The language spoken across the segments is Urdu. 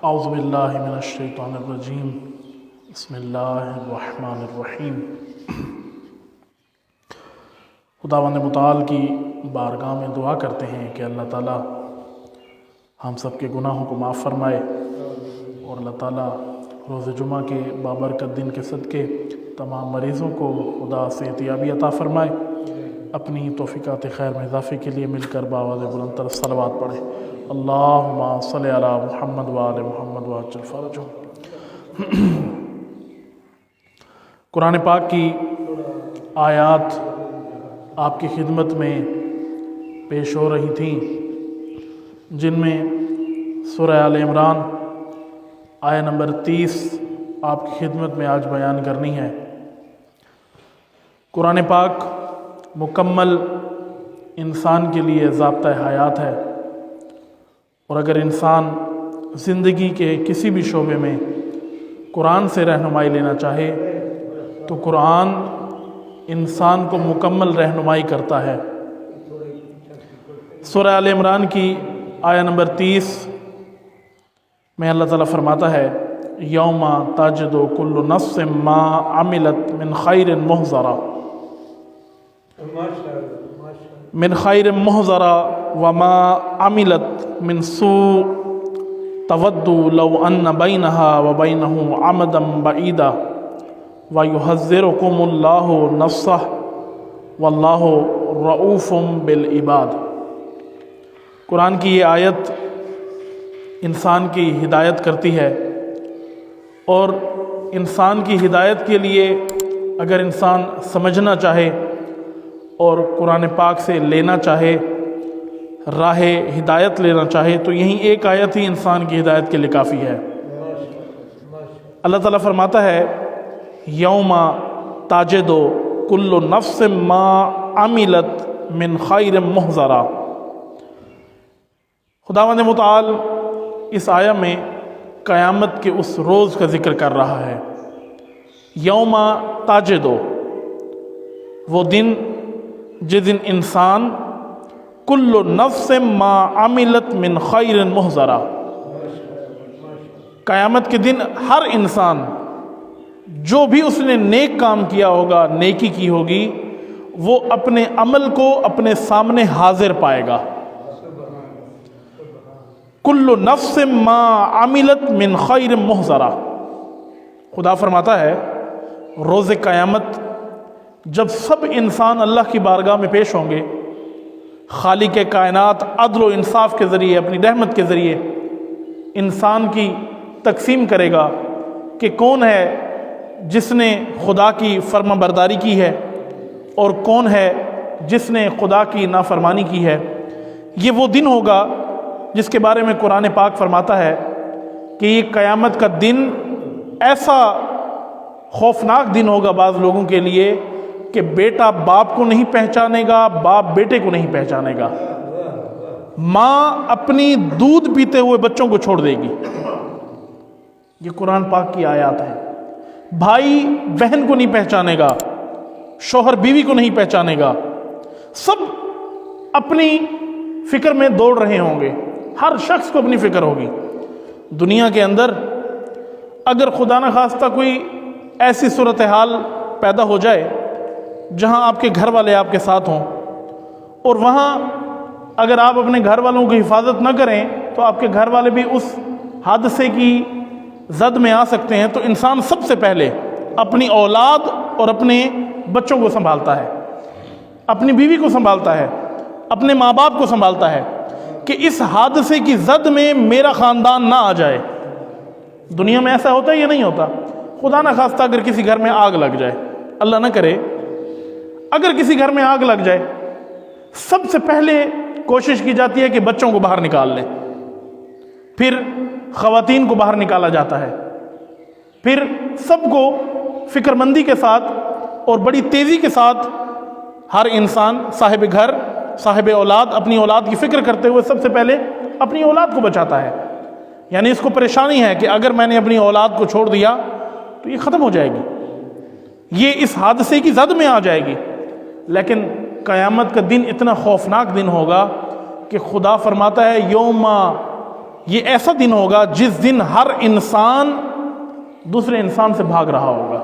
اعوذ باللہ من الشیطان الرجیم بسم اللہ الرحمن الرحیم۔ خداوند متعال کی بارگاہ میں دعا کرتے ہیں کہ اللہ تعالیٰ ہم سب کے گناہوں کو معاف فرمائے، اور اللہ تعالیٰ روز جمعہ کے بابرکت دن کے صدقے تمام مریضوں کو خدا صحتیابی عطا فرمائے۔ اپنی توفیقات خیر میں اضافے کے لیے مل کر باواز بلند تر صلوات پڑھیں۔ اللہم صلی علی محمد وآل محمد وعجل فرجہم۔ قرآن پاک کی آیات آپ کی خدمت میں پیش ہو رہی تھیں، جن میں سورہ آل عمران آیہ نمبر 30 آپ کی خدمت میں آج بیان کرنی ہے۔ قرآن پاک مکمل انسان کے لیے ضابطہ حیات ہے، اور اگر انسان زندگی کے کسی بھی شعبے میں قرآن سے رہنمائی لینا چاہے تو قرآن انسان کو مکمل رہنمائی کرتا ہے۔ سورہ آل عمران کی آیہ نمبر 30 میں اللہ تعالیٰ فرماتا ہے یوم تجد کل نفس ما عملت من خیر محضرا وما عملت من سوء تود لو ان بینہا وبینہ عمدا بعیدا وَيُحَذِّرُكُمُ اللَّهُ نَفْسَهُ وَاللَّهُ رَؤُوفٌ بِالْعِبَادِ۔ قرآن کی یہ آیت انسان کی ہدایت کرتی ہے، اور انسان کی ہدایت کے لیے اگر انسان سمجھنا چاہے اور قرآن پاک سے لینا چاہے، راہ ہدایت لینا چاہے، تو یہی ایک آیت ہی انسان کی ہدایت کے لیے کافی ہے۔ اللہ تعالیٰ فرماتا ہے یوم تجد کل نفس ما عملت من خیر محضرا۔ خداوند متعال اس آیہ میں قیامت کے اس روز کا ذکر کر رہا ہے۔ یوم تجد، وہ دن جس دن انسان کل نفس ما عملت من خیر محضرا، قیامت کے دن ہر انسان جو بھی اس نے نیک کام کیا ہوگا، نیکی کی ہوگی، وہ اپنے عمل کو اپنے سامنے حاضر پائے گا۔ کل نفس ما عملت من خیر محضرا۔ خدا فرماتا ہے روز قیامت جب سب انسان اللہ کی بارگاہ میں پیش ہوں گے، خالق کائنات عدل و انصاف کے ذریعے، اپنی رحمت کے ذریعے انسان کی تقسیم کرے گا کہ کون ہے جس نے خدا کی فرما برداری کی ہے اور کون ہے جس نے خدا کی نافرمانی کی ہے۔ یہ وہ دن ہوگا جس کے بارے میں قرآن پاک فرماتا ہے کہ یہ قیامت کا دن ایسا خوفناک دن ہوگا بعض لوگوں کے لیے کہ بیٹا باپ کو نہیں پہچانے گا، باپ بیٹے کو نہیں پہچانے گا، ماں اپنی دودھ پیتے ہوئے بچوں کو چھوڑ دے گی۔ یہ قرآن پاک کی آیات ہیں۔ بھائی بہن کو نہیں پہچانے گا، شوہر بیوی کو نہیں پہچانے گا، سب اپنی فکر میں دوڑ رہے ہوں گے، ہر شخص کو اپنی فکر ہوگی۔ دنیا کے اندر اگر خدا نخواستہ کوئی ایسی صورتحال پیدا ہو جائے جہاں آپ کے گھر والے آپ کے ساتھ ہوں، اور وہاں اگر آپ اپنے گھر والوں کی حفاظت نہ کریں تو آپ کے گھر والے بھی اس حادثے کی زد میں آ سکتے ہیں، تو انسان سب سے پہلے اپنی اولاد اور اپنے بچوں کو سنبھالتا ہے، اپنی بیوی کو سنبھالتا ہے، اپنے ماں باپ کو سنبھالتا ہے کہ اس حادثے کی زد میں میرا خاندان نہ آ جائے۔ دنیا میں ایسا ہوتا ہے یا نہیں ہوتا؟ خدا نہ خواستہ اگر کسی گھر میں آگ لگ جائے، اللہ نہ کرے، اگر کسی گھر میں آگ لگ جائے، سب سے پہلے کوشش کی جاتی ہے کہ بچوں کو باہر نکال لیں، پھر خواتین کو باہر نکالا جاتا ہے، پھر سب کو فکر مندی کے ساتھ اور بڑی تیزی کے ساتھ ہر انسان صاحب گھر، صاحب اولاد، اپنی اولاد کی فکر کرتے ہوئے سب سے پہلے اپنی اولاد کو بچاتا ہے۔ یعنی اس کو پریشانی ہے کہ اگر میں نے اپنی اولاد کو چھوڑ دیا تو یہ ختم ہو جائے گی، یہ اس حادثے کی زد میں آ جائے گی۔ لیکن قیامت کا دن اتنا خوفناک دن ہوگا کہ خدا فرماتا ہے یہ ایسا دن ہوگا جس دن ہر انسان دوسرے انسان سے بھاگ رہا ہوگا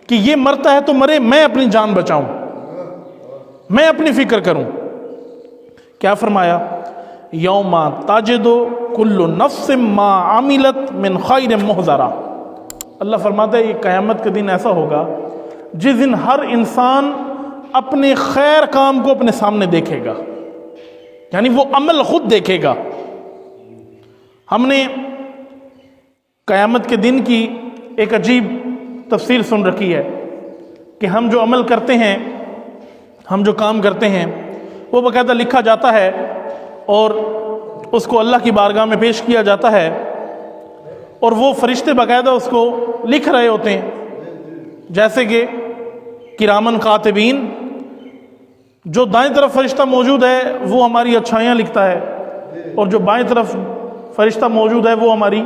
کہ یہ مرتا ہے تو مرے، میں اپنی جان بچاؤں، میں اپنی فکر کروں۔ کیا فرمایا؟ یوم تجد کل نفس ما عملت من خیر محضرہ۔ اللہ فرماتا ہے یہ قیامت کا دن ایسا ہوگا جس دن ہر انسان اپنے خیر کام کو اپنے سامنے دیکھے گا، یعنی وہ عمل خود دیکھے گا۔ ہم نے قیامت کے دن کی ایک عجیب تفسیر سن رکھی ہے کہ ہم جو عمل کرتے ہیں، ہم جو کام کرتے ہیں، وہ باقاعدہ لکھا جاتا ہے اور اس کو اللہ کی بارگاہ میں پیش کیا جاتا ہے، اور وہ فرشتے باقاعدہ اس کو لکھ رہے ہوتے ہیں، جیسے کہ کرامن کاتبین، جو دائیں طرف فرشتہ موجود ہے وہ ہماری اچھائیاں لکھتا ہے، اور جو بائیں طرف فرشتہ موجود ہے وہ ہماری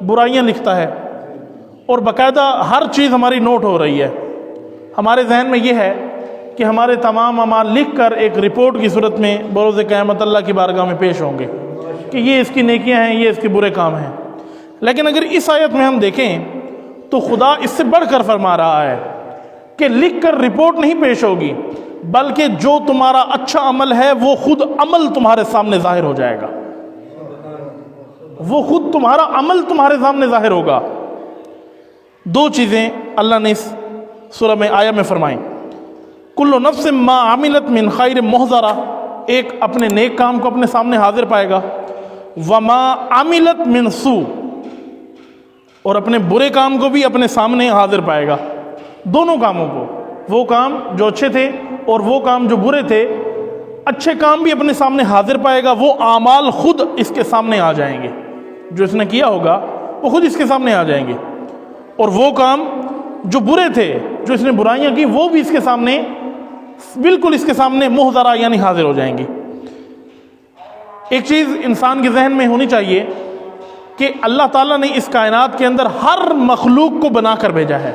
برائیاں لکھتا ہے، اور باقاعدہ ہر چیز ہماری نوٹ ہو رہی ہے۔ ہمارے ذہن میں یہ ہے کہ ہمارے تمام اعمال لکھ کر ایک رپورٹ کی صورت میں بروز قیامت اللہ کی بارگاہ میں پیش ہوں گے کہ یہ اس کی نیکیاں ہیں، یہ اس کے برے کام ہیں۔ لیکن اگر اس آیت میں ہم دیکھیں تو خدا اس سے بڑھ کر فرما رہا ہے کہ لکھ کر رپورٹ نہیں پیش ہوگی، بلکہ جو تمہارا اچھا عمل ہے وہ خود عمل تمہارے سامنے ظاہر ہو جائے گا، وہ خود تمہارا عمل تمہارے سامنے ظاہر ہوگا۔ دو چیزیں اللہ نے اس سورہ میں آیہ میں فرمائیں، کل نفس ما عملت من خیر محضرہ، ایک اپنے نیک کام کو اپنے سامنے حاضر پائے گا، وما عملت من سوء، اور اپنے برے کام کو بھی اپنے سامنے حاضر پائے گا۔ دونوں کاموں کو، وہ کام جو اچھے تھے اور وہ کام جو برے تھے، اچھے کام بھی اپنے سامنے حاضر پائے گا، وہ اعمال خود اس کے سامنے آ جائیں گے، جو اس نے کیا ہوگا وہ خود اس کے سامنے آ جائیں گے، اور وہ کام جو برے تھے، جو اس نے برائیاں کی، وہ بھی اس کے سامنے، بالکل اس کے سامنے محضرہ یعنی حاضر ہو جائیں گے۔ ایک چیز انسان کے ذہن میں ہونی چاہیے کہ اللہ تعالیٰ نے اس کائنات کے اندر ہر مخلوق کو بنا کر بھیجا ہے،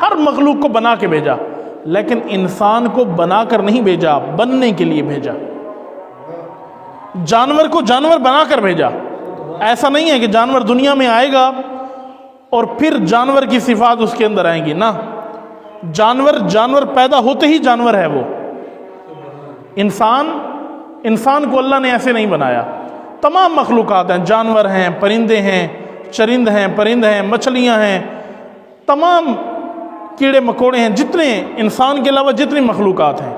ہر مخلوق کو بنا کے بھیجا، لیکن انسان کو بنا کر نہیں بھیجا، بننے کے لیے بھیجا۔ جانور کو جانور بنا کر بھیجا، ایسا نہیں ہے کہ جانور دنیا میں آئے گا اور پھر جانور کی صفات اس کے اندر آئیں گی، نہ، جانور پیدا ہوتے ہی جانور ہے وہ۔ انسان کو اللہ نے ایسے نہیں بنایا، تمام مخلوقات ہیں، جانور ہیں، پرندے ہیں، چرند ہیں، پرند ہیں، مچھلیاں ہیں، تمام کیڑے مکوڑے ہیں، جتنے انسان کے علاوہ جتنی مخلوقات ہیں،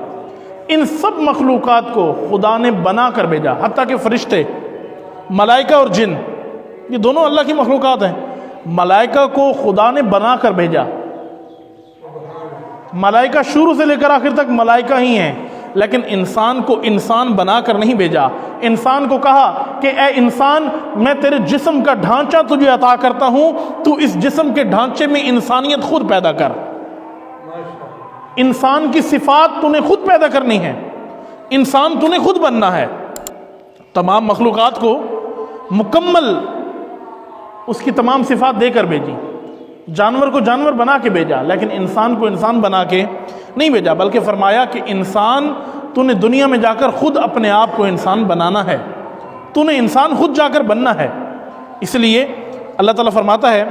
ان سب مخلوقات کو خدا نے بنا کر بھیجا، حتیٰ کہ فرشتے، ملائکہ اور جن، یہ دونوں اللہ کی مخلوقات ہیں۔ ملائکہ کو خدا نے بنا کر بھیجا، ملائکہ شروع سے لے کر آخر تک ملائکہ ہی ہیں، لیکن انسان کو انسان بنا کر نہیں بھیجا۔ انسان کو کہا کہ اے انسان، میں تیرے جسم کا ڈھانچہ تجھے عطا کرتا ہوں، تو اس جسم کے ڈھانچے میں انسانیت خود پیدا کر، انسان کی صفات تو نے خود پیدا کرنی ہے، انسان تو نے خود بننا ہے۔ تمام مخلوقات کو مکمل اس کی تمام صفات دے کر بھیجی، جانور کو جانور بنا کے بھیجا، لیکن انسان کو انسان بنا کے نہیں بھیجا، بلکہ فرمایا کہ انسان تو نے دنیا میں جا کر خود اپنے آپ کو انسان بنانا ہے، تو نے انسان خود جا کر بننا ہے۔ اس لیے اللہ تعالیٰ فرماتا ہے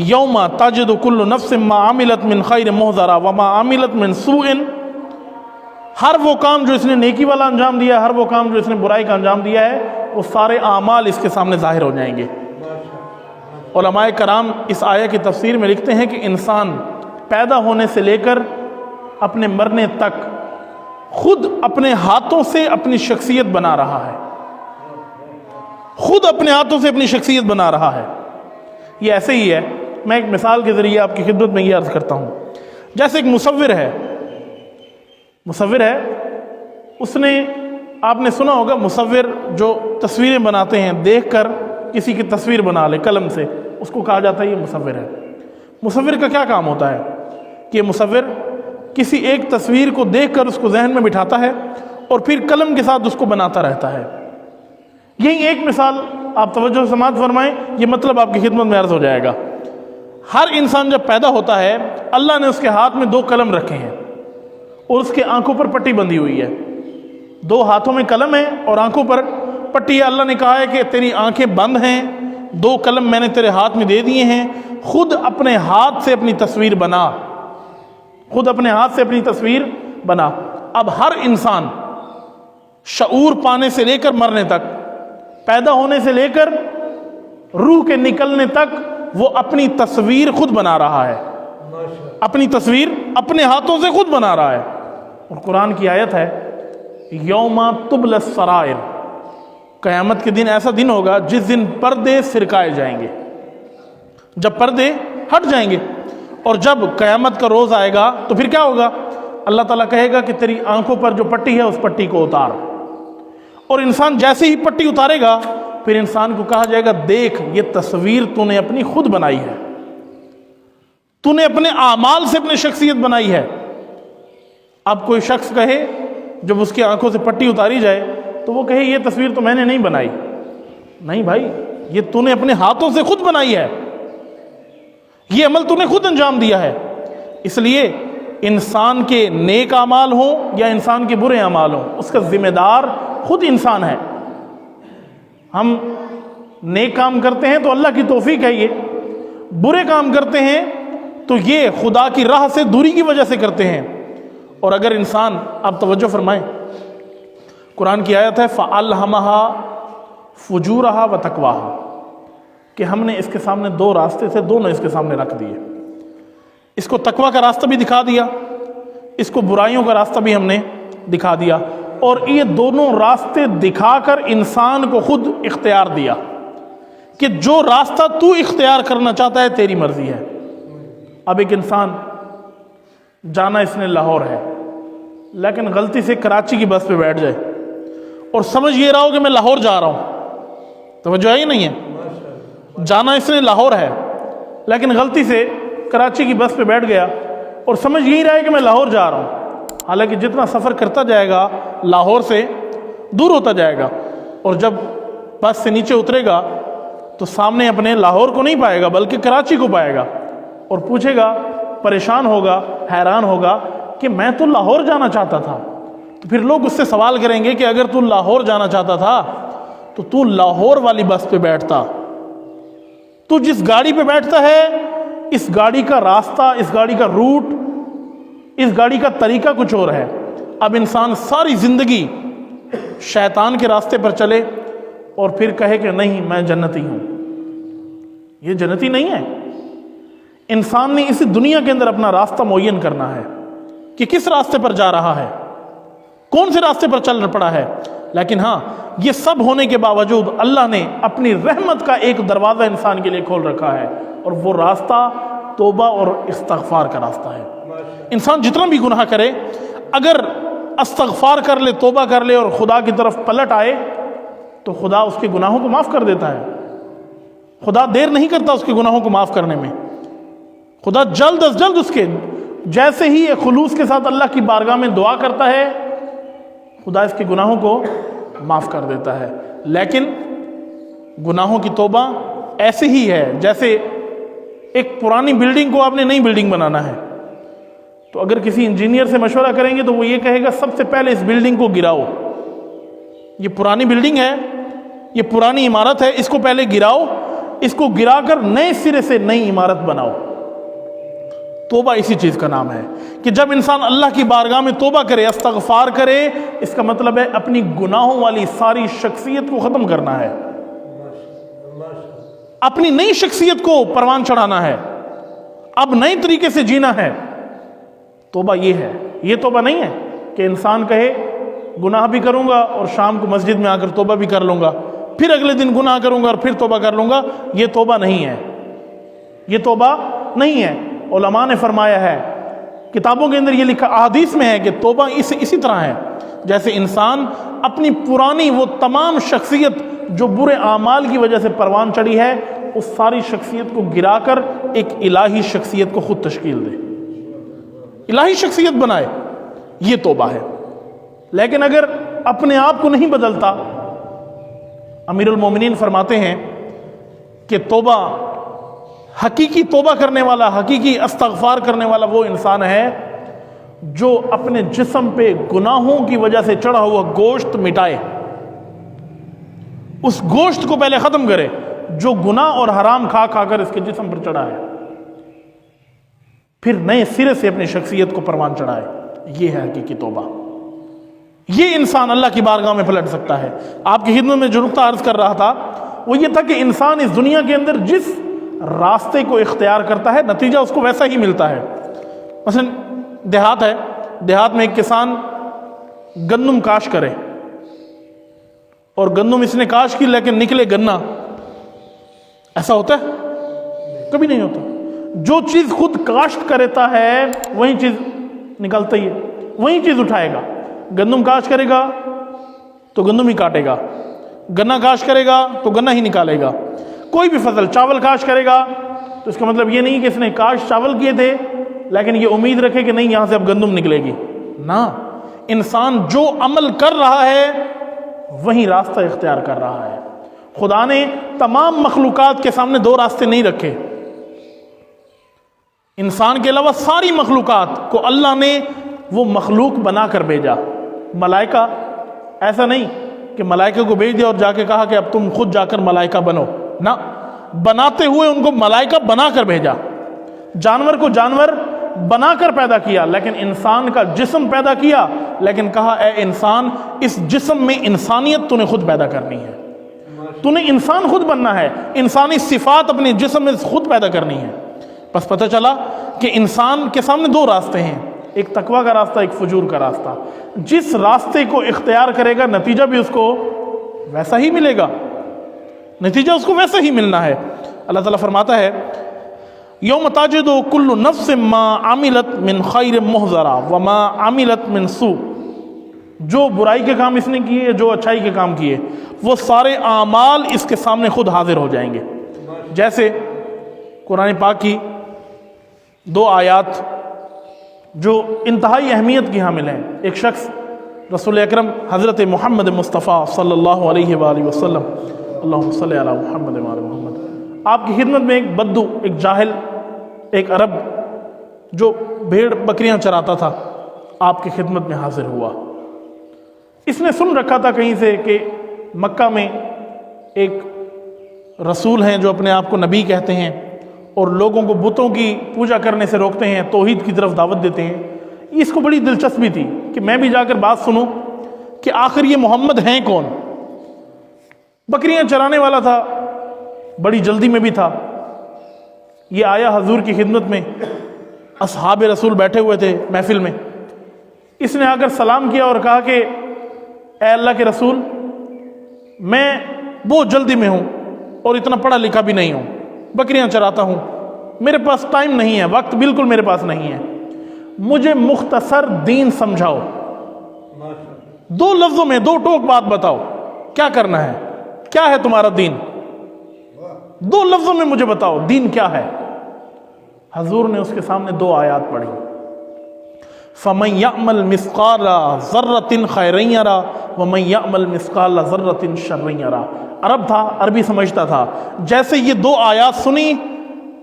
یوم تجد کل نفس ما عملت من خیر محضرہ وما عملت من سوء، ہر وہ کام جو اس نے نیکی والا انجام دیا ہے، ہر وہ کام جو اس نے برائی کا انجام دیا ہے، وہ سارے اعمال اس کے سامنے ظاہر ہو جائیں گے۔ علماء کرام اس آیہ کی تفسیر میں لکھتے ہیں کہ انسان پیدا ہونے سے لے کر اپنے مرنے تک خود اپنے ہاتھوں سے اپنی شخصیت بنا رہا ہے، خود اپنے ہاتھوں سے اپنی شخصیت بنا رہا ہے۔ یہ ایسے ہی ہے، میں ایک مثال کے ذریعے آپ کی خدمت میں یہ عرض کرتا ہوں، جیسے ایک مصور ہے، اس نے، آپ نے سنا ہوگا مصور جو تصویریں بناتے ہیں، دیکھ کر کسی کی تصویر بنا لے قلم سے، اس کو کہا جاتا ہے یہ مصور ہے۔ مصور کا کیا کام ہوتا ہے کہ یہ مصور کسی ایک تصویر کو دیکھ کر اس کو ذہن میں بٹھاتا ہے اور پھر قلم کے ساتھ اس کو بناتا رہتا ہے۔ یہی ایک مثال آپ توجہ سماعت فرمائیں، یہ مطلب آپ کی خدمت میں عرض ہو جائے گا۔ ہر انسان جب پیدا ہوتا ہے، اللہ نے اس کے ہاتھ میں 2 قلم رکھے ہیں اور اس کے آنکھوں پر پٹی بندھی ہوئی ہے، 2 ہاتھوں میں قلم ہے اور آنکھوں پر پٹی ہے، اللہ نے کہا ہے کہ تیری آنکھیں بند ہیں، 2 قلم میں نے تیرے ہاتھ میں دے دیے ہیں، خود اپنے ہاتھ سے اپنی تصویر بنا، خود اپنے ہاتھ سے اپنی تصویر بنا۔ اب ہر انسان شعور پانے سے لے کر مرنے تک، پیدا ہونے سے لے کر روح کے نکلنے تک، وہ اپنی تصویر خود بنا رہا ہے، اپنی تصویر اپنے ہاتھوں سے خود بنا رہا ہے۔ اور قرآن کی آیت ہے یوم تبل السرائر، قیامت کے دن ایسا دن ہوگا جس دن پردے سرکائے جائیں گے، جب پردے ہٹ جائیں گے، اور جب قیامت کا روز آئے گا تو پھر کیا ہوگا؟ اللہ تعالیٰ کہے گا کہ تیری آنکھوں پر جو پٹی ہے اس پٹی کو اتار، اور انسان جیسے ہی پٹی اتارے گا پھر انسان کو کہا جائے گا دیکھ یہ تصویر تو نے اپنی خود بنائی ہے، تو نے اپنے اعمال سے اپنی شخصیت بنائی ہے۔ اب کوئی شخص کہے جب اس کی آنکھوں سے پٹی اتاری جائے تو وہ کہے یہ تصویر تو میں نے نہیں بنائی، نہیں بھائی، یہ تو نے اپنے ہاتھوں سے خود بنائی ہے، یہ عمل تو نے خود انجام دیا ہے۔ اس لیے انسان کے نیک اعمال ہوں یا انسان کے برے اعمال ہوں، اس کا ذمہ دار خود انسان ہے۔ ہم نیک کام کرتے ہیں تو اللہ کی توفیق ہے، یہ برے کام کرتے ہیں تو یہ خدا کی راہ سے دوری کی وجہ سے کرتے ہیں۔ اور اگر انسان، آپ توجہ فرمائیں، قرآن کی آیت ہے فَأَلْهَمَهَا فُجُورَهَا وَتَقْوَاهَا، کہ ہم نے اس کے سامنے 2 راستے تھے، دونوں اس کے سامنے رکھ دیے۔ اس کو تقویٰ کا راستہ بھی دکھا دیا، اس کو برائیوں کا راستہ بھی ہم نے دکھا دیا، اور یہ دونوں راستے دکھا کر انسان کو خود اختیار دیا کہ جو راستہ تو اختیار کرنا چاہتا ہے تیری مرضی ہے۔ اب ایک انسان جانا اس نے لاہور ہے، لیکن غلطی سے کراچی کی بس پہ بیٹھ جائے اور سمجھ یہ رہا ہو کہ میں لاہور جا رہا ہوں، توجہ ہے ہی نہیں ہے، جانا اس نے لاہور ہے لیکن غلطی سے کراچی کی بس پہ بیٹھ گیا اور سمجھ یہی رہا ہے کہ میں لاہور جا رہا ہوں، حالانکہ جتنا سفر کرتا جائے گا لاہور سے دور ہوتا جائے گا، اور جب بس سے نیچے اترے گا تو سامنے اپنے لاہور کو نہیں پائے گا بلکہ کراچی کو پائے گا، اور پوچھے گا، پریشان ہوگا، حیران ہوگا کہ میں تو لاہور جانا چاہتا تھا۔ تو پھر لوگ اس سے سوال کریں گے کہ اگر تو لاہور جانا چاہتا تھا تو تو لاہور والی بس پہ بیٹھتا، تو جس گاڑی پہ بیٹھتا ہے اس گاڑی کا راستہ، اس گاڑی کا روٹ، اس گاڑی کا طریقہ کچھ اور ہے۔ اب انسان ساری زندگی شیطان کے راستے پر چلے اور پھر کہے کہ نہیں میں جنتی ہوں، یہ جنتی نہیں ہے۔ انسان نے اسی دنیا کے اندر اپنا راستہ معین کرنا ہے کہ کس راستے پر جا رہا ہے، کون سے راستے پر چل پڑا ہے۔ لیکن ہاں، یہ سب ہونے کے باوجود اللہ نے اپنی رحمت کا ایک دروازہ انسان کے لیے کھول رکھا ہے، اور وہ راستہ توبہ اور استغفار کا راستہ ہے۔ انسان جتنا بھی گناہ کرے، اگر استغفار کر لے، توبہ کر لے اور خدا کی طرف پلٹ آئے تو خدا اس کے گناہوں کو معاف کر دیتا ہے۔ خدا دیر نہیں کرتا اس کے گناہوں کو معاف کرنے میں، خدا جلد از جلد اس کے، جیسے ہی یہ خلوص کے ساتھ اللہ کی بارگاہ میں دعا کرتا ہے خدا اس کے گناہوں کو معاف کر دیتا ہے۔ لیکن گناہوں کی توبہ ایسے ہی ہے جیسے ایک پرانی بلڈنگ کو آپ نے نئی بلڈنگ بنانا ہے، تو اگر کسی انجینئر سے مشورہ کریں گے تو وہ یہ کہے گا سب سے پہلے اس بلڈنگ کو گراؤ، یہ پرانی بلڈنگ ہے، یہ پرانی عمارت ہے، اس کو پہلے گراؤ، اس کو گرا کر نئے سرے سے نئی عمارت بناؤ۔ توبہ اسی چیز کا نام ہے کہ جب انسان اللہ کی بارگاہ میں توبہ کرے، استغفار کرے، اس کا مطلب ہے اپنی گناہوں والی ساری شخصیت کو ختم کرنا ہے، اپنی نئی شخصیت کو پروان چڑھانا ہے، اب نئے طریقے سے جینا ہے۔ توبہ یہ ہے، یہ توبہ نہیں ہے کہ انسان کہے گناہ بھی کروں گا اور شام کو مسجد میں آ کر توبہ بھی کر لوں گا، پھر اگلے دن گناہ کروں گا اور پھر توبہ کر لوں گا۔ یہ توبہ نہیں ہے، یہ توبہ نہیں ہے۔ علماء نے فرمایا ہے، کتابوں کے اندر یہ لکھا، احادیث میں ہے کہ توبہ اسی طرح ہے جیسے انسان اپنی پرانی وہ تمام شخصیت جو برے اعمال کی وجہ سے پروان چڑھی ہے، اس ساری شخصیت کو گرا کر ایک الہی شخصیت کو خود تشکیل دے، الہی شخصیت بنائے، یہ توبہ ہے۔ لیکن اگر اپنے آپ کو نہیں بدلتا، امیر المومنین فرماتے ہیں کہ توبہ، حقیقی توبہ کرنے والا، حقیقی استغفار کرنے والا وہ انسان ہے جو اپنے جسم پہ گناہوں کی وجہ سے چڑھا ہوا گوشت مٹائے، اس گوشت کو پہلے ختم کرے جو گناہ اور حرام کھا کھا کر اس کے جسم پر چڑھا ہے، پھر نئے سرے سے اپنی شخصیت کو پروان چڑھائے۔ یہ ہے حقیقی توبہ۔ یہ انسان اللہ کی بارگاہ میں پلٹ سکتا ہے۔ آپ کی خدمت میں جو نقطہ عرض کر رہا تھا وہ یہ تھا کہ انسان اس دنیا کے اندر جس راستے کو اختیار کرتا ہے نتیجہ اس کو ویسا ہی ملتا ہے۔ مثلا دیہات ہے، دیہات میں ایک کسان گندم کاشت کرے اور گندم اس نے کاشت کی لیکن نکلے گنا، ایسا ہوتا ہے؟ کبھی نہیں ہوتا۔ جو چیز خود کاشت کرتا ہے وہی چیز نکالتا ہی ہے، وہی چیز اٹھائے گا۔ گندم کاشت کرے گا تو گندم ہی کاٹے گا، گنا کاشت کرے گا تو گنا ہی نکالے گا۔ کوئی بھی فصل، چاول کاشت کرے گا تو اس کا مطلب یہ نہیں کہ اس نے کاشت چاول کیے تھے لیکن یہ امید رکھے کہ نہیں یہاں سے اب گندم نکلے گی، نہ، انسان جو عمل کر رہا ہے وہی راستہ اختیار کر رہا ہے۔ خدا نے تمام مخلوقات کے سامنے دو راستے نہیں رکھے۔ انسان کے علاوہ ساری مخلوقات کو اللہ نے وہ مخلوق بنا کر بھیجا۔ ملائکہ ایسا نہیں کہ ملائکہ کو بھیج دیا اور جا کے کہا کہ اب تم خود جا کر ملائکہ بنو، نہ، بناتے ہوئے ان کو ملائکہ بنا کر بھیجا۔ جانور کو جانور بنا کر پیدا کیا، لیکن انسان کا جسم پیدا کیا، لیکن کہا اے انسان اس جسم میں انسانیت تو نے خود پیدا کرنی ہے، تو نے انسان خود بننا ہے، انسانی صفات اپنے جسم میں خود پیدا کرنی ہے۔ بس پتہ چلا کہ انسان کے سامنے دو راستے ہیں، ایک تقویٰ کا راستہ، ایک فجور کا راستہ۔ جس راستے کو اختیار کرے گا نتیجہ بھی اس کو ویسا ہی ملے گا، نتیجہ اس کو ویسا ہی ملنا ہے۔ اللہ تعالیٰ فرماتا ہے یوم تجد کل نفس ما عملت من خیر محضرا وما عملت من سوء، جو برائی کے کام اس نے کیے، جو اچھائی کے کام کیے، وہ سارے اعمال اس کے سامنے خود حاضر ہو جائیں گے۔ جیسے قرآن پاک کی دو آیات جو انتہائی اہمیت کی حامل ہیں۔ ایک شخص رسول اکرم حضرت محمد مصطفیٰ صلی اللہ علیہ وآلہ وسلم، اللہم صلی علی محمد وآل محمد، آپ کی خدمت میں ایک بدو، ایک جاہل، ایک عرب جو بھیڑ بکریاں چراتا تھا، آپ کی خدمت میں حاضر ہوا۔ اس نے سن رکھا تھا کہیں سے کہ مکہ میں ایک رسول ہیں جو اپنے آپ کو نبی کہتے ہیں اور لوگوں کو بتوں کی پوجا کرنے سے روکتے ہیں، توحید کی طرف دعوت دیتے ہیں۔ اس کو بڑی دلچسپی تھی کہ میں بھی جا کر بات سنوں کہ آخر یہ محمد ہیں کون۔ بکریاں چرانے والا تھا، بڑی جلدی میں بھی تھا۔ یہ آیا حضور کی خدمت میں، اصحاب رسول بیٹھے ہوئے تھے محفل میں۔ اس نے آ کر سلام کیا اور کہا کہ اے اللہ کے رسول، میں بہت جلدی میں ہوں اور اتنا پڑھا لکھا بھی نہیں ہوں، بکریاں چراتا ہوں، میرے پاس ٹائم نہیں ہے، وقت بالکل میرے پاس نہیں ہے، مجھے مختصر دین سمجھاؤ، دو لفظوں میں دو ٹوک بات بتاؤ، کیا کرنا ہے، کیا ہے تمہارا دین، دو لفظوں میں مجھے بتاؤ دین کیا ہے۔ حضور نے اس کے سامنے دو آیات پڑھی، فَمَن يَعْمَلْ مِثْقَالَ ذَرَّةٍ خَيْرًا يَرَهُ وَمَن يَعْمَلْ مِثْقَالَ ذَرَّةٍ شَرًّا يَرَهُ۔ عرب تھا، عربی سمجھتا تھا، جیسے یہ دو آیات سنی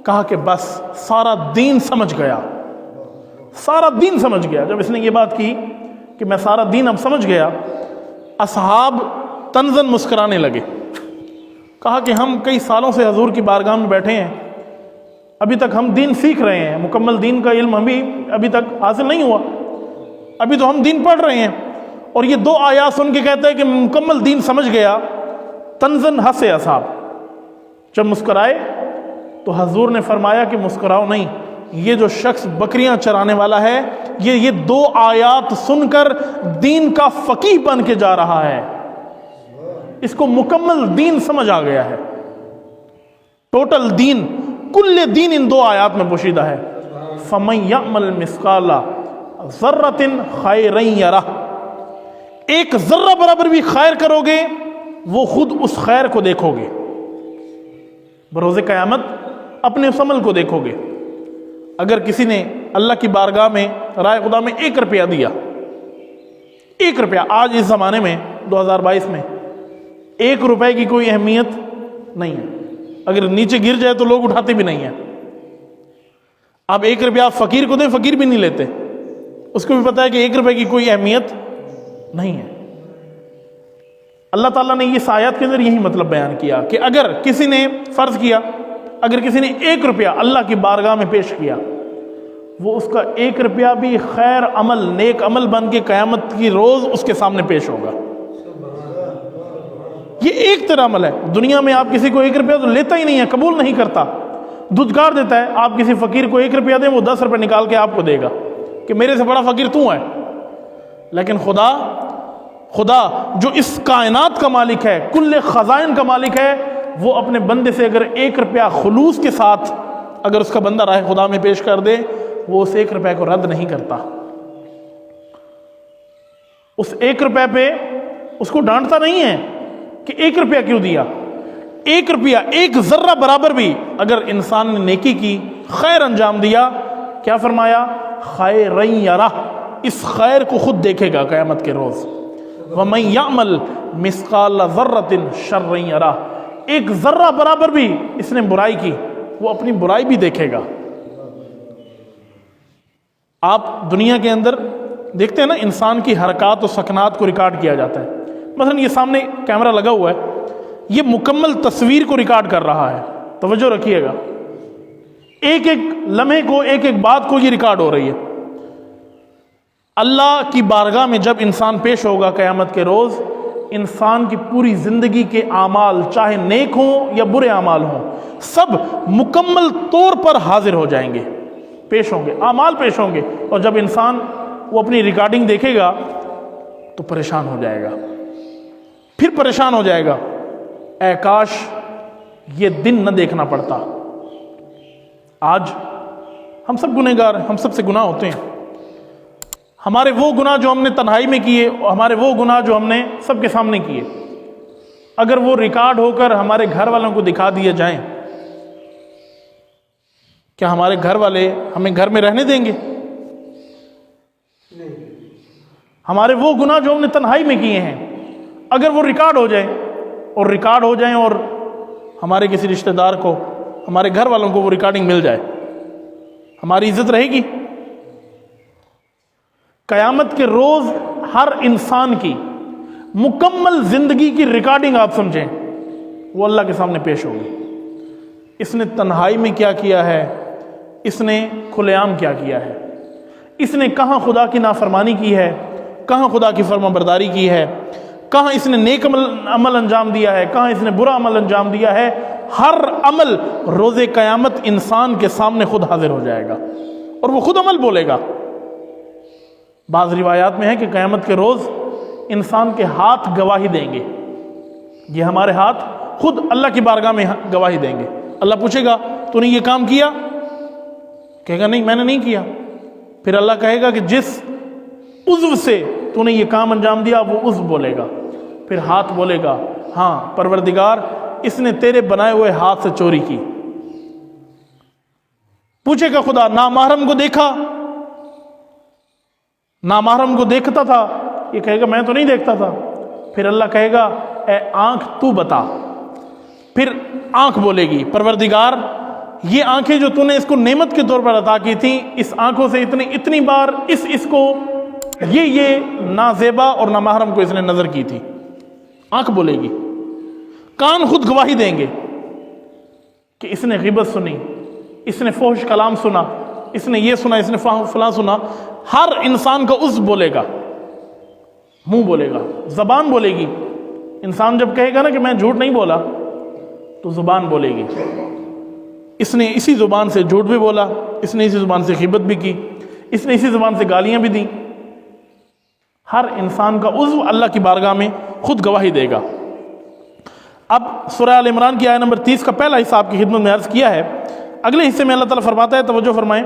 کہا کہ بس سارا دین سمجھ گیا، سارا دین سمجھ گیا۔ جب اس نے یہ بات کی کہ میں سارا دین اب سمجھ گیا، اصحاب طنزاً مسکرانے لگے۔ کہا کہ ہم کئی سالوں سے حضور کی بارگاہ میں بیٹھے ہیں، ابھی تک ہم دین سیکھ رہے ہیں، مکمل دین کا علم ابھی تک حاصل نہیں ہوا، ابھی تو ہم دین پڑھ رہے ہیں، اور یہ دو آیات سن کے کہتے ہیں کہ مکمل دین سمجھ گیا۔ طنزاً ہنسے اصحاب، جب مسکرائے تو حضور نے فرمایا کہ مسکراؤ نہیں، یہ جو شخص بکریاں چرانے والا ہے یہ دو آیات سن کر دین کا فقیہ بن کے جا رہا ہے، اس کو مکمل دین سمجھ آ گیا ہے، ٹوٹل دین، کل دین ان دو آیات میں پوشیدہ ہے۔ فَمَن يَعْمَلْ مِثْقَالَ ذَرَّةٍ خَيْرًا يَرَهُ، ایک ذرہ برابر بھی خیر کرو گے وہ خود اس خیر کو دیکھو گے، بروز قیامت اپنے اس عمل کو دیکھو گے۔ اگر کسی نے اللہ کی بارگاہ میں رائے خدا میں 1 روپیہ دیا، 1 روپیہ، آج اس زمانے میں 2022 میں 1 روپے کی کوئی اہمیت نہیں ہے، اگر نیچے گر جائے تو لوگ اٹھاتے بھی نہیں ہیں۔ آپ 1 روپیہ آپ فقیر کو دیں، فقیر بھی نہیں لیتے، اس کو بھی پتا ہے کہ 1 روپے کی کوئی اہمیت نہیں ہے۔ اللہ تعالیٰ نے اس آیات کے اندر یہی مطلب بیان کیا کہ اگر کسی نے فرض کیا، اگر کسی نے 1 روپیہ اللہ کی بارگاہ میں پیش کیا، وہ اس کا 1 روپیہ بھی خیر عمل، نیک عمل بن کے قیامت کی روز اس کے سامنے پیش ہوگا۔ یہ ایک طرح عمل ہے۔ دنیا میں آپ کسی کو 1 روپیہ تو لیتا ہی نہیں ہے، قبول نہیں کرتا، دھتکار دیتا ہے۔ آپ کسی فقیر کو 1 روپیہ دیں، وہ 10 روپے نکال کے آپ کو دے گا کہ میرے سے بڑا فقیر تو ہے۔ لیکن خدا جو اس کائنات کا مالک ہے، کل خزائن کا مالک ہے، وہ اپنے بندے سے اگر 1 روپیہ خلوص کے ساتھ اگر اس کا بندہ راہ خدا میں پیش کر دے، وہ اس 1 روپے کو رد نہیں کرتا۔ اس 1 روپے پہ اس کو ڈانٹتا نہیں ہے کہ 1 روپیہ کیوں دیا۔ 1 روپیہ، 1 ذرہ برابر بھی اگر انسان نے نیکی کی، خیر انجام دیا، کیا فرمایا؟ خیرًا یرہ، اس خیر کو خود دیکھے گا قیامت کے روز۔ وَمَن يَعْمَلْ مِثْقَالَ ذَرَّةٍ شَرًّا یرہ، 1 ذرہ برابر بھی اس نے برائی کی، وہ اپنی برائی بھی دیکھے گا۔ آپ دنیا کے اندر دیکھتے ہیں نا، انسان کی حرکات و سکنات کو ریکارڈ کیا جاتا ہے۔ مثلا یہ سامنے کیمرہ لگا ہوا ہے، یہ مکمل تصویر کو ریکارڈ کر رہا ہے، توجہ رکھیے گا، ایک ایک لمحے کو، ایک ایک بات کو یہ ریکارڈ ہو رہی ہے۔ اللہ کی بارگاہ میں جب انسان پیش ہوگا قیامت کے روز، انسان کی پوری زندگی کے اعمال، چاہے نیک ہوں یا برے اعمال ہوں، سب مکمل طور پر حاضر ہو جائیں گے، پیش ہوں گے، اعمال پیش ہوں گے۔ اور جب انسان وہ اپنی ریکارڈنگ دیکھے گا تو پریشان ہو جائے گا، پھر پریشان ہو جائے گا، اے کاش یہ دن نہ دیکھنا پڑتا۔ آج ہم سب گنہگار ہیں، ہم سب سے گناہ ہوتے ہیں۔ ہمارے وہ گناہ جو ہم نے تنہائی میں کیے، اور ہمارے وہ گناہ جو ہم نے سب کے سامنے کیے، اگر وہ ریکارڈ ہو کر ہمارے گھر والوں کو دکھا دیے جائیں، کیا ہمارے گھر والے ہمیں گھر میں رہنے دیں گے؟ ہمارے وہ گناہ جو ہم نے تنہائی میں کیے ہیں، اگر وہ ریکارڈ ہو جائیں اور ہمارے کسی رشتہ دار کو، ہمارے گھر والوں کو وہ ریکارڈنگ مل جائے، ہماری عزت رہے گی؟ قیامت کے روز ہر انسان کی مکمل زندگی کی ریکارڈنگ آپ سمجھیں، وہ اللہ کے سامنے پیش ہوگی۔ اس نے تنہائی میں کیا کیا ہے، اس نے کھلے عام کیا کیا ہے، اس نے کہاں خدا کی نافرمانی کی ہے، کہاں خدا کی فرما برداری کی ہے، کہاں اس نے نیک عمل انجام دیا ہے، کہاں اس نے برا عمل انجام دیا ہے۔ ہر عمل روز قیامت انسان کے سامنے خود حاضر ہو جائے گا اور وہ خود عمل بولے گا۔ بعض روایات میں ہے کہ قیامت کے روز انسان کے ہاتھ گواہی دیں گے، یہ ہمارے ہاتھ خود اللہ کی بارگاہ میں گواہی دیں گے۔ اللہ پوچھے گا تو نے یہ کام کیا؟ کہے گا نہیں، میں نے نہیں کیا۔ پھر اللہ کہے گا کہ جس عضو سے تو نے یہ کام انجام دیا، وہ عضو بولے گا۔ پھر ہاتھ بولے گا ہاں پروردگار، اس نے تیرے بنائے ہوئے ہاتھ سے چوری کی۔ پوچھے گا خدا نامحرم کو دیکھا؟ نامحرم کو دیکھتا تھا؟ یہ کہے گا میں تو نہیں دیکھتا تھا۔ پھر اللہ کہے گا اے آنکھ تو بتا۔ پھر آنکھ بولے گی پروردگار، یہ آنکھیں جو تو نے اس کو نعمت کے طور پر عطا کی تھیں، اس آنکھوں سے اتنی بار اس کو یہ نازیبا اور نامحرم کو اس نے نظر کی تھی۔ آنکھ بولے گی۔ کان خود گواہی دیں گے کہ اس نے غیبت سنی، اس نے فحش کلام سنا، اس نے یہ سنا، اس نے فلاں سنا۔ ہر انسان کا عضو بولے گا، منہ بولے گا، زبان بولے گی۔ انسان جب کہے گا نا کہ میں جھوٹ نہیں بولا، تو زبان بولے گی اس نے اسی زبان سے جھوٹ بھی بولا، اس نے اسی زبان سے غیبت بھی کی، اس نے اسی زبان سے گالیاں بھی دیں۔ ہر انسان کا عضو اللہ کی بارگاہ میں خود گواہی دے گا۔ اب سورہ آل عمران کی آیت نمبر 30 کا پہلا حصہ آپ کی خدمت میں عرض کیا ہے۔ اگلے حصے میں اللہ تعالیٰ فرماتا ہے، توجہ فرمائیں،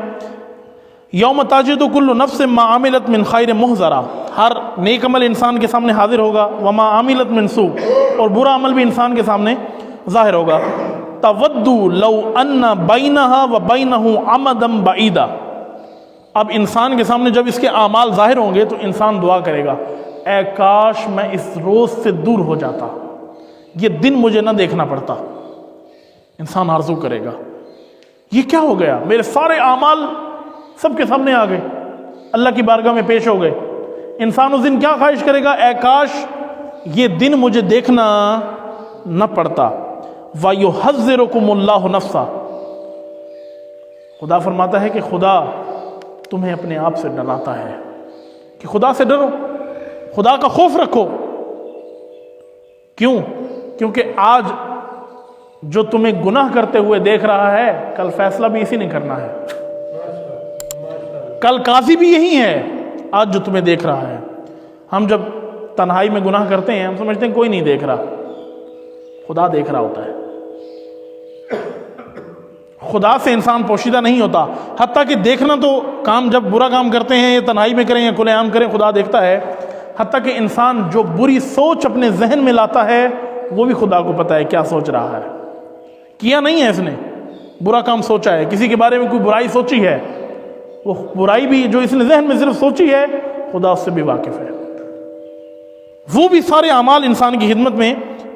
یوم تاجد کل نفس ما عملت من خیر محضرہ، ہر نیک عمل انسان کے سامنے حاضر ہوگا، وما عملت من سوء، اور برا عمل بھی انسان کے سامنے ظاہر ہوگا۔ تود لو ان بینہا و بینہ امدا بعیدا، اب انسان کے سامنے جب اس کے اعمال ظاہر ہوں گے تو انسان دعا کرے گا اے کاش میں اس روز سے دور ہو جاتا، یہ دن مجھے نہ دیکھنا پڑتا۔ انسان آرزو کرے گا یہ کیا ہو گیا، میرے سارے اعمال سب کے سامنے آ گئے، اللہ کی بارگاہ میں پیش ہو گئے۔ انسان اس دن کیا خواہش کرے گا، اے کاش یہ دن مجھے دیکھنا نہ پڑتا۔ وَيُحَذِّرُكُمُ اللَّهُ نَفْسَهُ، خدا فرماتا ہے کہ خدا تمہیں اپنے آپ سے ڈراتا ہے کہ خدا سے ڈرو، خدا کا خوف رکھو۔ کیوں؟ کیونکہ آج جو تمہیں گناہ کرتے ہوئے دیکھ رہا ہے، کل فیصلہ بھی اسی نے کرنا ہے، کل قاضی بھی یہی ہے۔ آج جو تمہیں دیکھ رہا ہے، ہم جب تنہائی میں گناہ کرتے ہیں ہم سمجھتے ہیں کوئی نہیں دیکھ رہا، خدا دیکھ رہا ہوتا ہے۔ خدا سے انسان پوشیدہ نہیں ہوتا، حتیٰ کہ دیکھنا تو کام جب برا کام کرتے ہیں یا تنہائی میں کریں یا کھلے عام کریں خدا دیکھتا ہے، حتیٰ کہ انسان جو بری سوچ اپنے ذہن میں لاتا ہے وہ بھی خدا کو پتہ ہے کیا سوچ رہا ہے۔ کیا نہیں ہے اس نے، برا کام سوچا ہے، کسی کے بارے میں کوئی برائی سوچی ہے، وہ برائی بھی جو اس نے ذہن میں صرف سوچی ہے خدا اس سے بھی واقف ہے۔ وہ بھی سارے اعمال انسان کی خدمت میں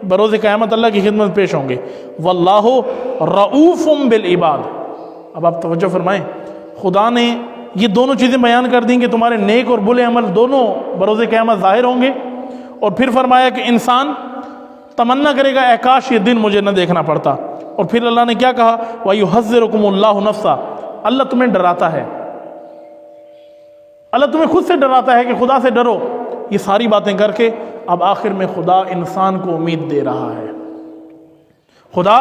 بروز قیامت اللہ کی خدمت پیش ہوں گے۔ واللہ رؤوف بالعباد۔ اب آپ توجہ فرمائیں، خدا نے یہ دونوں چیزیں بیان کر دیں کہ تمہارے نیک اور برے عمل دونوں بروز قیامت ظاہر ہوں گے، اور پھر فرمایا کہ انسان تمنا کرے گا اے کاش یہ دن مجھے نہ دیکھنا پڑتا، اور پھر اللہ نے کیا کہا وَيُحَذِّرُكُمُ اللَّهُ نَفْسَهُ، اللہ تمہیں ڈراتا ہے، اللہ تمہیں خود سے ڈراتا ہے کہ خدا سے ڈرو۔ یہ ساری باتیں کر کے اب آخر میں خدا انسان کو امید دے رہا ہے، خدا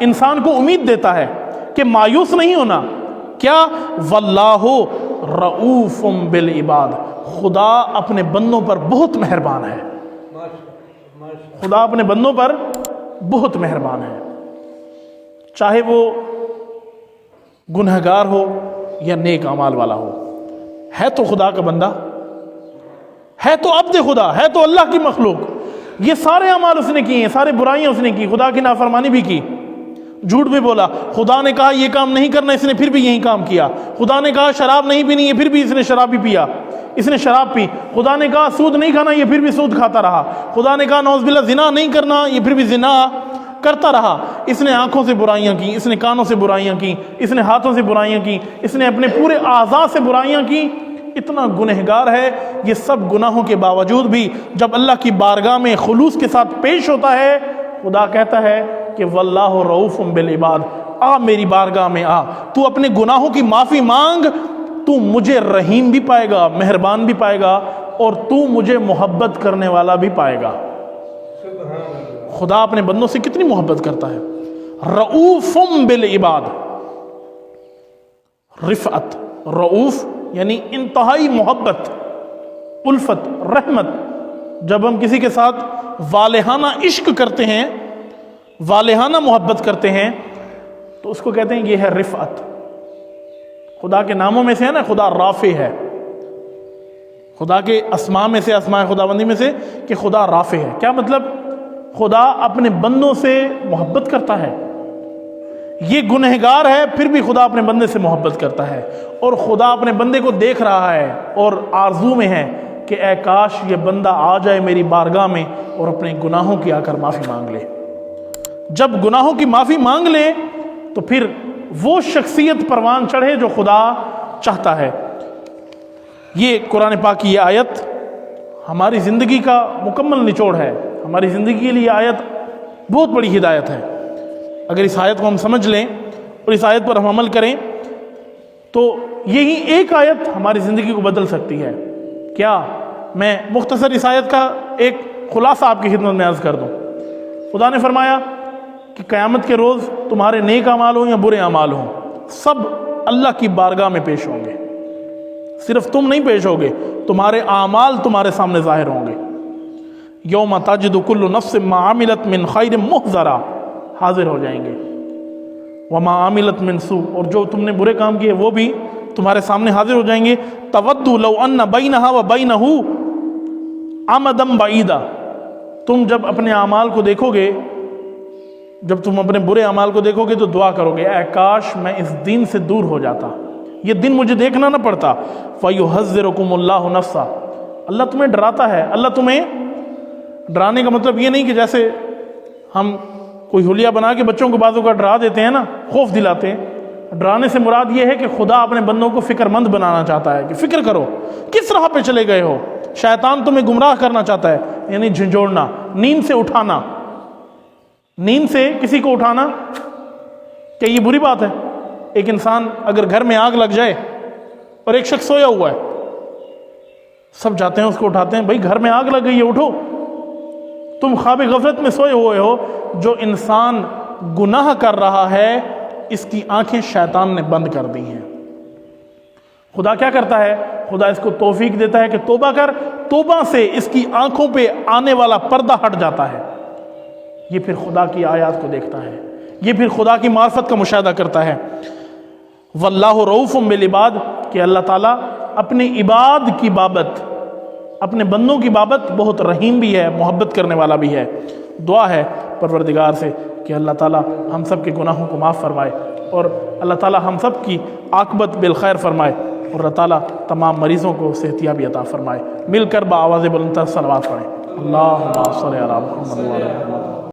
انسان کو امید دیتا ہے کہ مایوس نہیں ہونا۔ کیا؟ واللہ رؤوف بالعباد، خدا اپنے بندوں پر بہت مہربان ہے، خدا اپنے بندوں پر بہت مہربان ہے، چاہے وہ گنہگار ہو یا نیک اعمال والا ہو، ہے تو خدا کا بندہ، ہے تو عبد خدا، ہے تو اللہ کی مخلوق۔ یہ سارے اعمال اس نے کیے ہیں، سارے برائیاں اس نے کی، خدا کی نافرمانی بھی کی، جھوٹ بھی بولا، خدا نے کہا یہ کام نہیں کرنا، اس نے پھر بھی یہی کام کیا، خدا نے کہا شراب نہیں پینی ہے، پھر بھی اس نے شراب بھی پیا، اس نے شراب پی، خدا نے کہا سود نہیں کھانا، یہ پھر بھی سود کھاتا رہا، خدا نے کہا نعوذ باللہ زنا نہیں کرنا، یہ پھر بھی زنا کرتا رہا۔ اس نے آنکھوں سے برائیاں کی، اس نے کانوں سے برائیاں کی، اس نے ہاتھوں سے برائیاں کی، اس نے اپنے پورے اعضاء سے برائیاں کی، اتنا گنہگار ہے۔ یہ سب گناہوں کے باوجود بھی جب اللہ کی بارگاہ میں خلوص کے ساتھ پیش ہوتا ہے، خدا کہتا ہے کہ واللہ رؤوف بالعباد، آ میری بارگاہ میں آ، تو اپنے گناہوں کی معافی مانگ، تو مجھے رحیم بھی پائے گا، مہربان بھی پائے گا، اور تو مجھے محبت کرنے والا بھی پائے گا۔ خدا اپنے بندوں سے کتنی محبت کرتا ہے۔ رؤوف بالعباد، رفعت، رؤوف یعنی انتہائی محبت، الفت، رحمت۔ جب ہم کسی کے ساتھ والہانہ عشق کرتے ہیں، والہانہ محبت کرتے ہیں، تو اس کو کہتے ہیں یہ ہے رفعت۔ خدا کے ناموں میں سے ہے نا، خدا رافع ہے، خدا کے اسماء میں سے، اسماء خداوندی میں سے کہ خدا رافع ہے۔ کیا مطلب؟ خدا اپنے بندوں سے محبت کرتا ہے، یہ گنہگار ہے پھر بھی خدا اپنے بندے سے محبت کرتا ہے، اور خدا اپنے بندے کو دیکھ رہا ہے اور آرزو میں ہے کہ اے کاش یہ بندہ آ جائے میری بارگاہ میں اور اپنے گناہوں کی آ کر معافی مانگ لے۔ جب گناہوں کی معافی مانگ لے تو پھر وہ شخصیت پروان چڑھے جو خدا چاہتا ہے۔ یہ قرآن پاک کی یہ آیت ہماری زندگی کا مکمل نچوڑ ہے، ہماری زندگی کے لیے یہ آیت بہت بڑی ہدایت ہے۔ اگر اس آیت کو ہم سمجھ لیں اور اس آیت پر ہم عمل کریں تو یہی ایک آیت ہماری زندگی کو بدل سکتی ہے۔ کیا میں مختصر اس آیت کا ایک خلاصہ آپ کی خدمت میں عرض کر دوں؟ خدا نے فرمایا کہ قیامت کے روز تمہارے نیک اعمال ہوں یا برے اعمال ہوں، سب اللہ کی بارگاہ میں پیش ہوں گے۔ صرف تم نہیں پیش ہوگے، تمہارے اعمال تمہارے سامنے ظاہر ہوں گے۔ یوم تجد کل نفس ما عملت من خیر محضرا، حاضر ہو جائیں گے، وما عملت من سوء، اور جو تم نے برے کام کیے وہ بھی تمہارے سامنے حاضر ہو جائیں گے۔ تود لو ان بینہا و بینہ امدا بعیدا، تم جب اپنے اعمال کو دیکھو گے، جب تم اپنے برے اعمال کو دیکھو گے تو دعا کرو گے اے کاش میں اس دن سے دور ہو جاتا، یہ دن مجھے دیکھنا نہ پڑتا۔ فَيُحَذِّرُكُمُ اللَّهُ نَفْسَهُ، اللہ تمہیں ڈراتا ہے۔ اللہ تمہیں ڈرانے کا مطلب یہ نہیں کہ جیسے ہم کوئی حلیہ بنا کے بچوں کو بعضوں کا ڈرا دیتے ہیں نا، خوف دلاتے ہیں۔ ڈرانے سے مراد یہ ہے کہ خدا اپنے بندوں کو فکر مند بنانا چاہتا ہے کہ فکر کرو کس راہ پہ چلے گئے ہو، شیطان تمہیں گمراہ کرنا چاہتا ہے، یعنی جھنجھوڑنا، نیند سے اٹھانا، نیند سے کسی کو اٹھانا کیا یہ بری بات ہے؟ ایک انسان اگر گھر میں آگ لگ جائے اور ایک شخص سویا ہوا ہے، سب جاتے ہیں اس کو اٹھاتے ہیں، بھائی گھر میں آگ لگ گئی ہے اٹھو، تم خواب غفلت میں سوئے ہوئے ہو۔ جو انسان گناہ کر رہا ہے اس کی آنکھیں شیطان نے بند کر دی ہیں۔ خدا کیا کرتا ہے؟ خدا اس کو توفیق دیتا ہے کہ توبہ کر، توبہ سے اس کی آنکھوں پہ آنے والا پردہ ہٹ جاتا ہے، یہ پھر خدا کی آیات کو دیکھتا ہے، یہ پھر خدا کی معرفت کا مشاہدہ کرتا ہے۔ واللہ رؤوف بالعباد، کہ اللہ تعالیٰ اپنے عباد کی بابت، اپنے بندوں کی بابت بہت رحیم بھی ہے، محبت کرنے والا بھی ہے۔ دعا ہے پروردگار سے کہ اللہ تعالیٰ ہم سب کے گناہوں کو معاف فرمائے، اور اللہ تعالیٰ ہم سب کی عاقبت بالخیر فرمائے، اور اللہ تعالیٰ تمام مریضوں کو صحتیابی عطا فرمائے۔ مل کر بآواز بلند تر صلوات پڑھیں۔ اللہم صلی علی محمد وعلی آل محمد۔